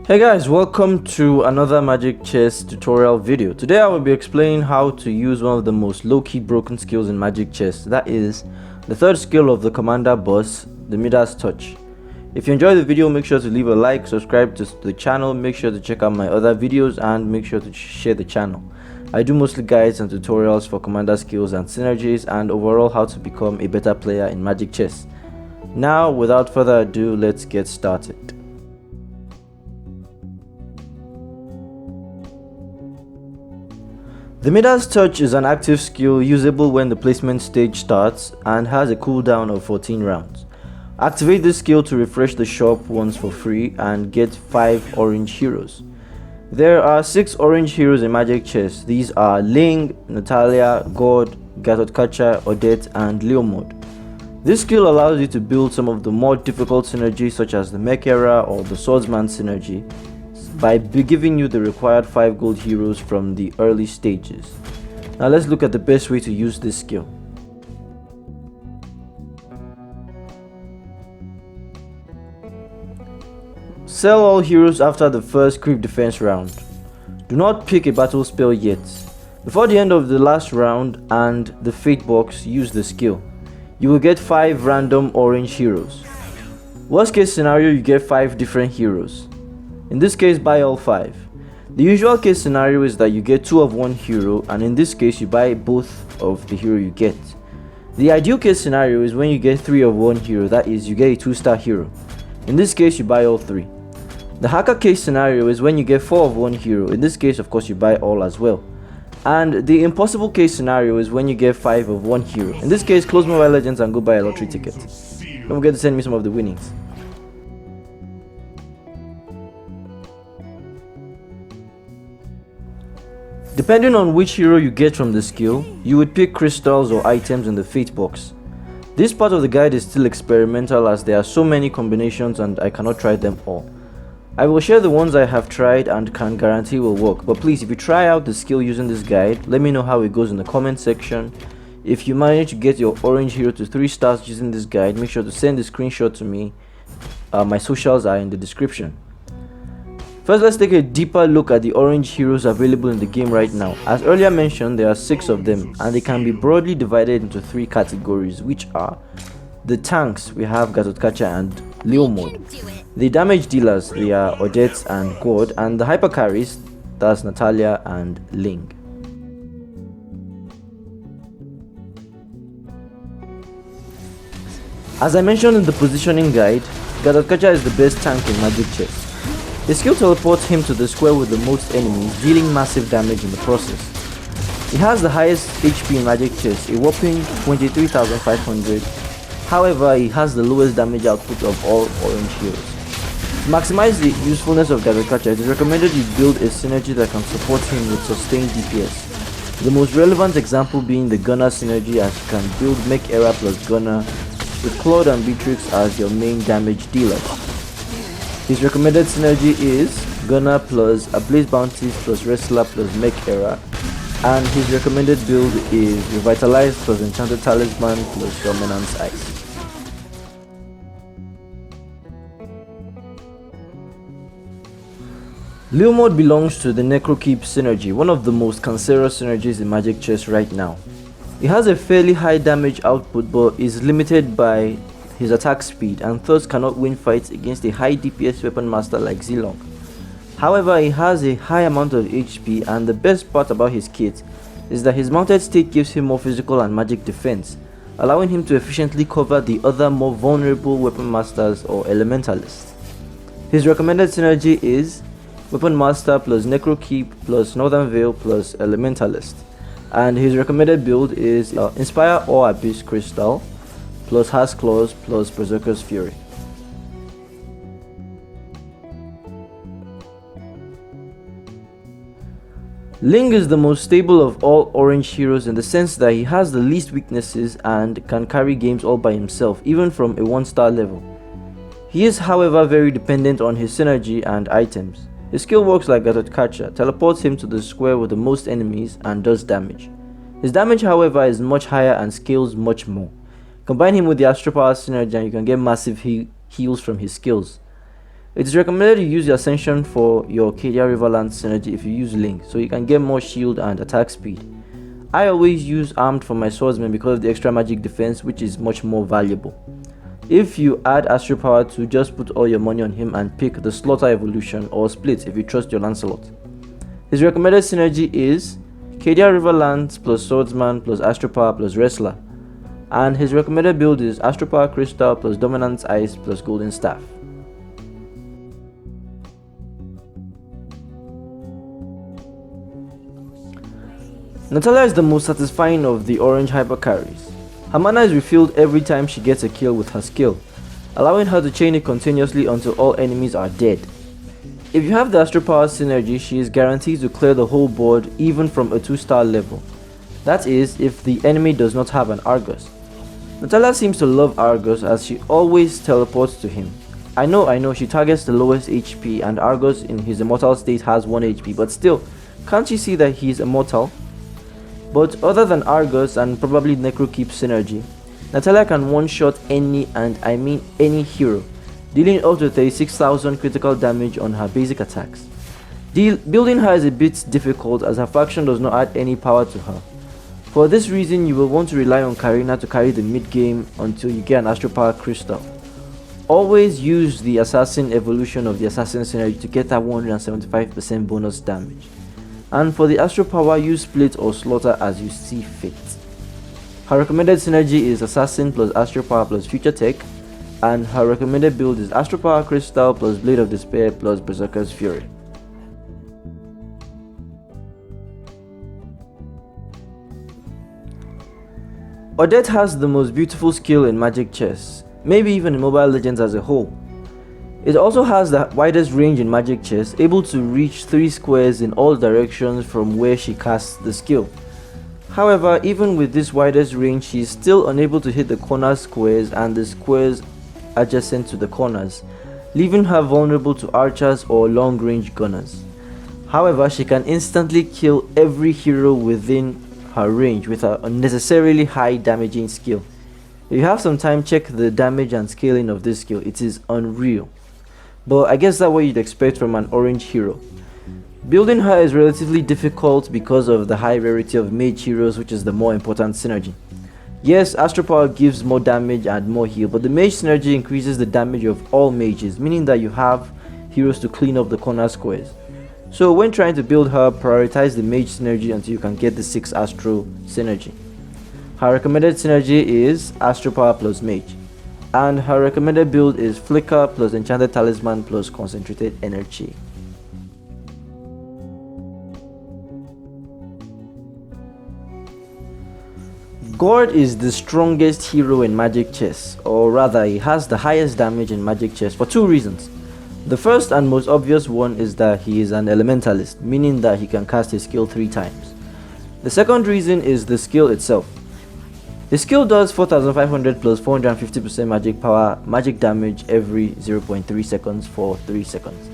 Hey guys, welcome to another Magic Chess tutorial video. Today I will be explaining how to use one of the most low-key broken skills in Magic Chess. That is the third skill of the Commander boss, the Midas Touch. If you enjoyed the video, make sure to leave a like, subscribe to the channel, make sure to check out my other videos, and make sure to share the channel. I do mostly guides and tutorials for Commander skills and synergies, and overall how to become a better player in Magic Chess. Now, without further ado, let's get started. The Midas Touch is an active skill usable when the placement stage starts and has a cooldown of 14 rounds. Activate this skill to refresh the shop once for free and get 5 orange heroes. There are 6 orange heroes in Magic Chess. These are Ling, Natalia, God, Gatotkaca, Odette, and Leomord. This skill allows you to build some of the more difficult synergies such as the Mech Era or the Swordsman synergy by giving you the required 5 gold heroes from the early stages. Now let's look at the best way to use this skill. Sell all heroes after the first creep defense round. Do not pick a battle spell yet. Before the end of the last round and the fate box, use the skill. You will get 5 random orange heroes. Worst case scenario, you get 5 different heroes. In this case, buy all 5. The usual case scenario is that you get 2 of one hero, and in this case you buy both of the hero you get. The ideal case scenario is when you get 3 of one hero, that is, you get a 2-star hero. In this case you buy all 3. The hacker case scenario is when you get 4 of one hero, in this case of course you buy all as well. And the impossible case scenario is when you get 5 of one hero. In this case, close Mobile Legends and go buy a lottery ticket. Don't forget to send me some of the winnings. Depending on which hero you get from the skill, you would pick crystals or items in the fate box. This part of the guide is still experimental as there are so many combinations and I cannot try them all. I will share the ones I have tried and can guarantee will work, but please, if you try out the skill using this guide, let me know how it goes in the comment section. If you manage to get your orange hero to 3 stars using this guide, make sure to send a screenshot to me. My socials are in the description. First, let's take a deeper look at the orange heroes available in the game right now. As earlier mentioned, there are 6 of them and they can be broadly divided into 3 categories, which are the tanks. We have Gatotkaca and Leomord. The damage dealers, they are Odette and God, and the hyper carries, that's Natalia and Ling. As I mentioned in the positioning guide, Gatotkaca is the best tank in Magic Chess. The skill teleports him to the square with the most enemies, dealing massive damage in the process. He has the highest HP in Magic Chess, a whopping 23,500. However, he has the lowest damage output of all orange heroes. To maximize the usefulness of Gatotkaca, it is recommended you build a synergy that can support him with sustained DPS. The most relevant example being the Gunner synergy, as you can build Mech Era plus Gunner with Claude and Beatrix as your main damage dealers. His recommended synergy is Gunner plus Ablaze Bounties plus Wrestler plus Mech Era, and his recommended build is Revitalize plus Enchanted Talisman plus Dominance Ice. Leomord belongs to the Necrokeep synergy, one of the most cancerous synergies in Magic Chess right now. He has a fairly high damage output but is limited by his attack speed and thus cannot win fights against a high DPS weapon master like Zilong. However, he has a high amount of HP, and the best part about his kit is that his mounted state gives him more physical and magic defense, allowing him to efficiently cover the other more vulnerable weapon masters or elementalists. His recommended synergy is Weapon Master plus Necrokeep plus Northern Veil plus Elementalist, and his recommended build is Inspire or Abyss Crystal plus Has Claws plus Berserker's Fury. Ling is the most stable of all orange heroes in the sense that he has the least weaknesses and can carry games all by himself, even from a 1-star level. He is however very dependent on his synergy and items. His skill works like Gatotkaca, teleports him to the square with the most enemies and does damage. His damage however is much higher and scales much more. Combine him with the Astro Power synergy and you can get massive heals from his skills. It is recommended you use the Ascension for your Cadia Riverland synergy if you use Link, so you can get more shield and attack speed. I always use Armed for my swordsman because of the extra magic defense, which is much more valuable. If you add Astral Power to, just put all your money on him and pick the Slaughter evolution or Split if you trust your Lancelot. His recommended synergy is Cadia Riverlands plus Swordsman plus Astral Power plus Wrestler, and his recommended build is Astral Power Crystal plus Dominance Ice plus Golden Staff. Natalia is the most satisfying of the orange hyper carries. Her mana is refilled every time she gets a kill with her skill, allowing her to chain it continuously until all enemies are dead. If you have the Astral Power synergy, she is guaranteed to clear the whole board even from a 2-star level. That is, if the enemy does not have an Argus. Natalia seems to love Argus as she always teleports to him. I know, she targets the lowest HP and Argus in his immortal state has 1 HP, but still, can't you see that he is immortal? But other than Argus and probably Necrokeep synergy, Natalia can one-shot any, and I mean any hero, dealing up to 36,000 critical damage on her basic attacks. Building her is a bit difficult as her faction does not add any power to her. For this reason, you will want to rely on Karina to carry the mid-game until you get an Astral Power Crystal. Always use the Assassin evolution of the Assassin synergy to get that 175% bonus damage. And for the Astral Power, use Split or Slaughter as you see fit. Her recommended synergy is Assassin plus Astral Power plus Future Tech, and her recommended build is Astral Power Crystal plus Blade of Despair plus Berserker's Fury. Odette has the most beautiful skill in Magic Chess, maybe even in Mobile Legends as a whole. It also has the widest range in Magic Chess, able to reach 3 squares in all directions from where she casts the skill. However, even with this widest range, she is still unable to hit the corner squares and the squares adjacent to the corners, leaving her vulnerable to archers or long-range gunners. However, she can instantly kill every hero within her range with her unnecessarily high damaging skill. If you have some time, check the damage and scaling of this skill, it is unreal. But I guess that's what you'd expect from an orange hero. Building her is relatively difficult because of the high rarity of mage heroes, which is the more important synergy. Yes, Astral Power gives more damage and more heal, but the mage synergy increases the damage of all mages, meaning that you have heroes to clean up the corner squares. So when trying to build her, prioritize the mage synergy until you can get the 6 Astral synergy. Her recommended synergy is Astral Power plus Mage, and her recommended build is Flicker plus Enchanted Talisman plus Concentrated Energy. Gord is the strongest hero in Magic Chess, or rather he has the highest damage in Magic Chess for 2 reasons. The first and most obvious one is that he is an elementalist, meaning that he can cast his skill 3 times. The second reason is the skill itself. The skill does 4500 plus 450% magic damage every 0.3 seconds for 3 seconds.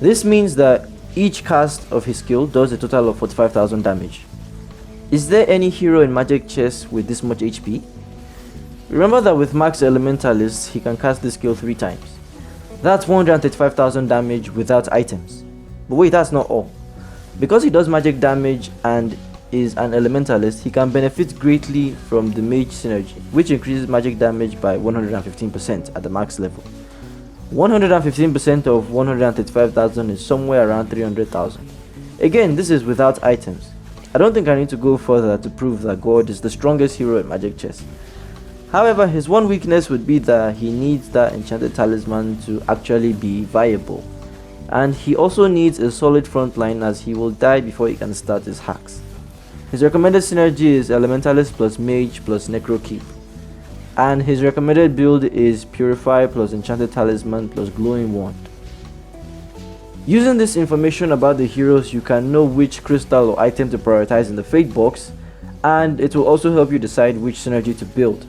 This means that each cast of his skill does a total of 45,000 damage. Is there any hero in Magic Chess with this much HP? Remember that with Max Elementalist, he can cast this skill 3 times. That's 135,000 damage without items. But wait, that's not all. Because he does magic damage and is an elementalist, he can benefit greatly from the mage synergy, which increases magic damage by 115% at the max level. 115% of 135,000 is somewhere around 300,000. Again, this is without items. I don't think I need to go further to prove that God is the strongest hero in Magic Chess. However, his one weakness would be that he needs that Enchanted Talisman to actually be viable. And he also needs a solid front line as he will die before he can start his hacks. His recommended synergy is Elementalist plus Mage plus Necrokeep. And his recommended build is Purify plus Enchanted Talisman plus Glowing Wand. Using this information about the heroes, you can know which crystal or item to prioritize in the Fate box, and it will also help you decide which synergy to build.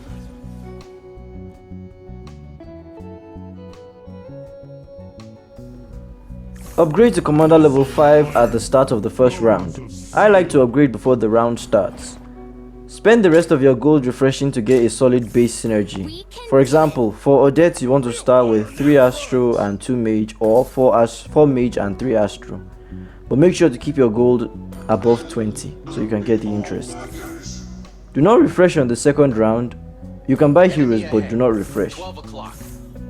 Upgrade to Commander level 5 at the start of the first round. I like to upgrade before the round starts. Spend the rest of your gold refreshing to get a solid base synergy. For example, for Odette you want to start with 3 Astro and 2 Mage, or 4 Mage and 3 Astro. But make sure to keep your gold above 20 so you can get the interest. Do not refresh on the second round. You can buy heroes but do not refresh.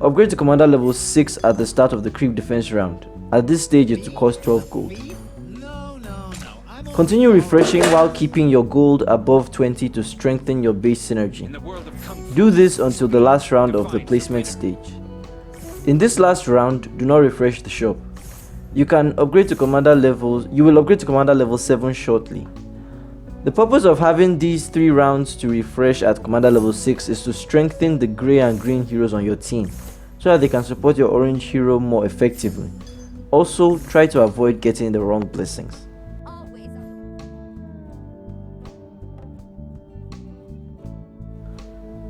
Upgrade to commander level 6 at the start of the creep defense round. At this stage it will cost 12 gold. Continue refreshing while keeping your gold above 20 to strengthen your base synergy. Do this until the last round of the placement stage. In this last round, do not refresh the shop. You will upgrade to commander level 7 shortly. The purpose of having these 3 rounds to refresh at commander level 6 is to strengthen the grey and green heroes on your team, so that they can support your orange hero more effectively. Also, try to avoid getting the wrong blessings.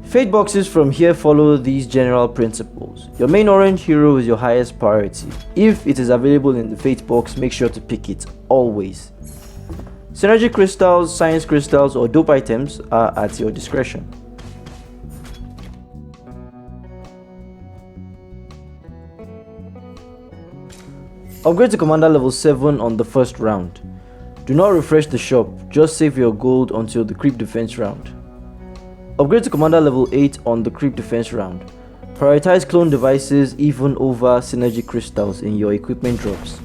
Fate boxes from here follow these general principles. Your main orange hero is your highest priority. If it is available in the fate box, make sure to pick it, always. Synergy crystals, science crystals, or dope items are at your discretion. Upgrade to commander level 7 on the first round. Do not refresh the shop, just save your gold until the creep defense round. Upgrade to commander level 8 on the creep defense round. Prioritize clone devices even over synergy crystals in your equipment drops.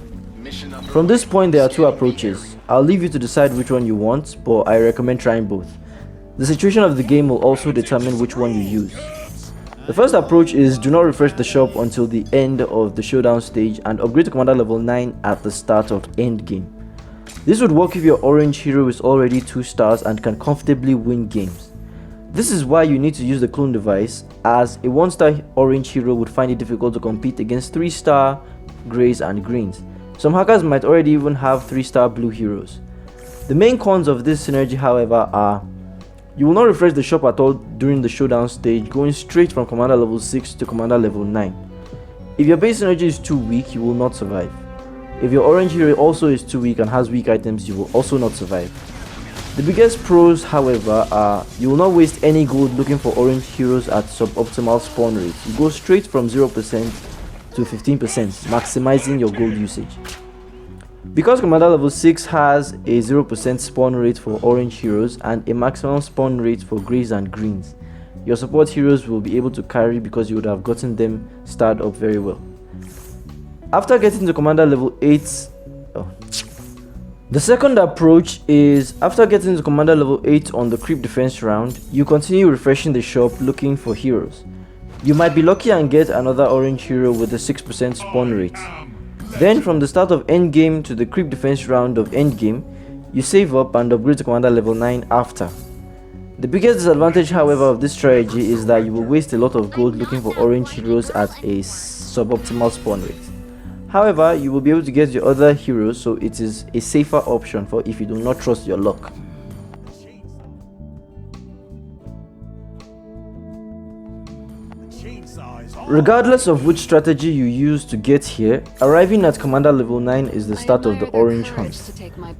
From this point there are 2 approaches. I'll leave you to decide which one you want, but I recommend trying both. The situation of the game will also determine which one you use. The first approach is do not refresh the shop until the end of the showdown stage and upgrade to commander level 9 at the start of end game. This would work if your orange hero is already 2 stars and can comfortably win games. This is why you need to use the clone device, as a 1-star orange hero would find it difficult to compete against 3-star greys and greens. Some hackers might already even have 3-star blue heroes. The main cons of this synergy, however, are you will not refresh the shop at all during the showdown stage, going straight from commander level 6 to commander level 9. If your base synergy is too weak, you will not survive. If your orange hero also is too weak and has weak items, you will also not survive. The biggest pros, however, are you will not waste any gold looking for orange heroes at suboptimal spawn rates. You go straight from 0% to 15%, maximizing your gold usage. Because commander level 6 has a 0% spawn rate for orange heroes and a maximum spawn rate for greys and greens, your support heroes will be able to carry because you would have gotten them starred up very well. After getting to commander level 8, the second approach is, after getting to commander level 8 on the creep defense round, you continue refreshing the shop looking for heroes. You might be lucky and get another orange hero with a 6% spawn rate. Then from the start of endgame to the creep defense round of endgame, you save up and upgrade to commander level 9 after. The biggest disadvantage, however, of this strategy is that you will waste a lot of gold looking for orange heroes at a suboptimal spawn rate. However, you will be able to get your other heroes, so it is a safer option for if you do not trust your luck. Regardless of which strategy you use to get here, arriving at commander level 9 is the start of the orange hunt.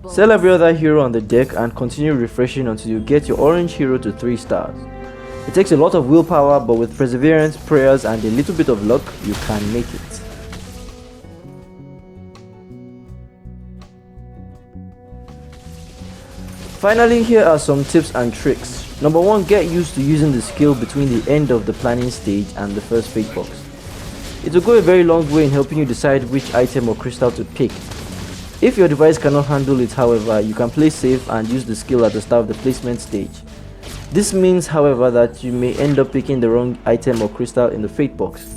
Sell every other hero on the deck and continue refreshing until you get your orange hero to 3 stars. It takes a lot of willpower, but with perseverance, prayers and a little bit of luck, you can make it. Finally, here are some tips and tricks. Number 1, get used to using the skill between the end of the planning stage and the first fate box. It will go a very long way in helping you decide which item or crystal to pick. If your device cannot handle it, however, you can play safe and use the skill at the start of the placement stage. This means, however, that you may end up picking the wrong item or crystal in the fate box.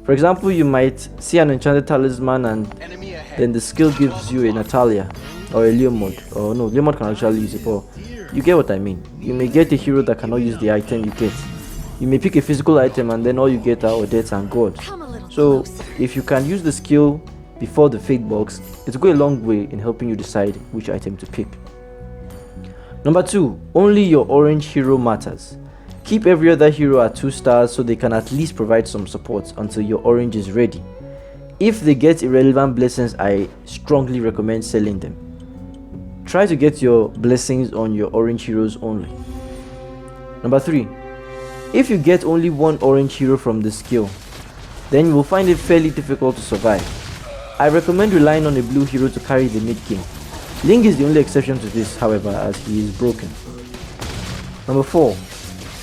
For example, you might see an enchanted talisman and then the skill gives you a Natalia or a Leomord, or no, Leomord can actually use it, but you get what I mean. You may get a hero that cannot use the item you get. You may pick a physical item and then all you get are Odette and God. So if you can use the skill before the fate box, it will go a long way in helping you decide which item to pick. Number 2, only your orange hero matters. Keep every other hero at 2 stars so they can at least provide some support until your orange is ready. If they get irrelevant blessings, I strongly recommend selling them. Try to get your blessings on your orange heroes only. Number 3. If you get only one orange hero from the skill, then you will find it fairly difficult to survive. I recommend relying on a blue hero to carry the mid game. Ling is the only exception to this, however, as he is broken. Number 4.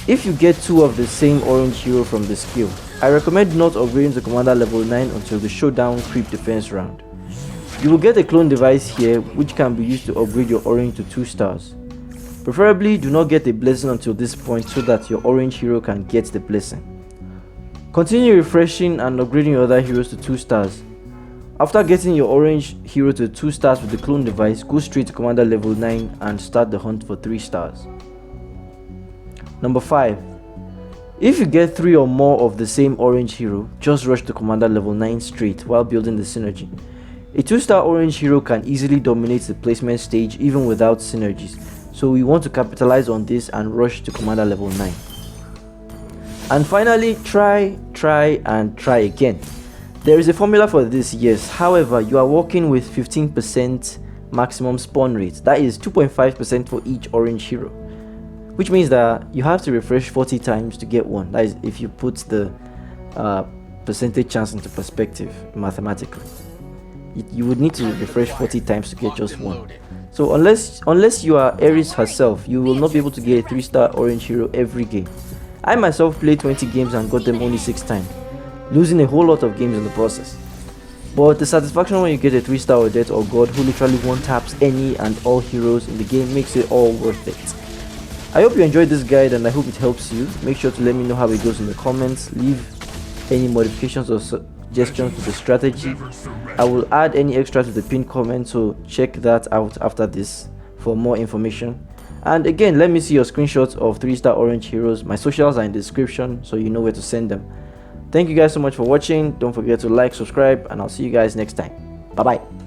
If you get 2 of the same orange hero from the skill, I recommend not upgrading to commander level 9 until the showdown creep defense round. You will get a clone device here which can be used to upgrade your orange to 2 stars. Preferably do not get a blessing until this point so that your orange hero can get the blessing. Continue refreshing and upgrading your other heroes to 2 stars. After getting your orange hero to 2 stars with the clone device, go straight to commander level 9 and start the hunt for 3 stars. Number 5. If you get 3 or more of the same orange hero, just rush to commander level 9 straight while building the synergy. A 2-star orange hero can easily dominate the placement stage even without synergies, so we want to capitalize on this and rush to commander level 9. And finally, try again. There is a formula for this, yes, however you are working with 15% maximum spawn rate, that is 2.5% for each orange hero, which means that you have to refresh 40 times to get one. That is if you put the percentage chance into perspective mathematically. You would need to refresh 40 times to get just one. So unless you are Ares herself, you will not be able to get a 3-star orange hero every game. I myself played 20 games and got them only 6 times, losing a whole lot of games in the process. But the satisfaction when you get a 3-star Odette or God who literally one-taps any and all heroes in the game makes it all worth it. I hope you enjoyed this guide and I hope it helps you. Make sure to let me know how it goes in the comments. Leave any modifications or suggestions to the strategy. I will add any extra to the pinned comment, so check that out after this for more information. And again, let me see your screenshots of 3-star orange heroes. My socials are in the description so you know where to send them. Thank you guys so much for watching. Don't forget to like, subscribe, and I'll see you guys next time. Bye bye.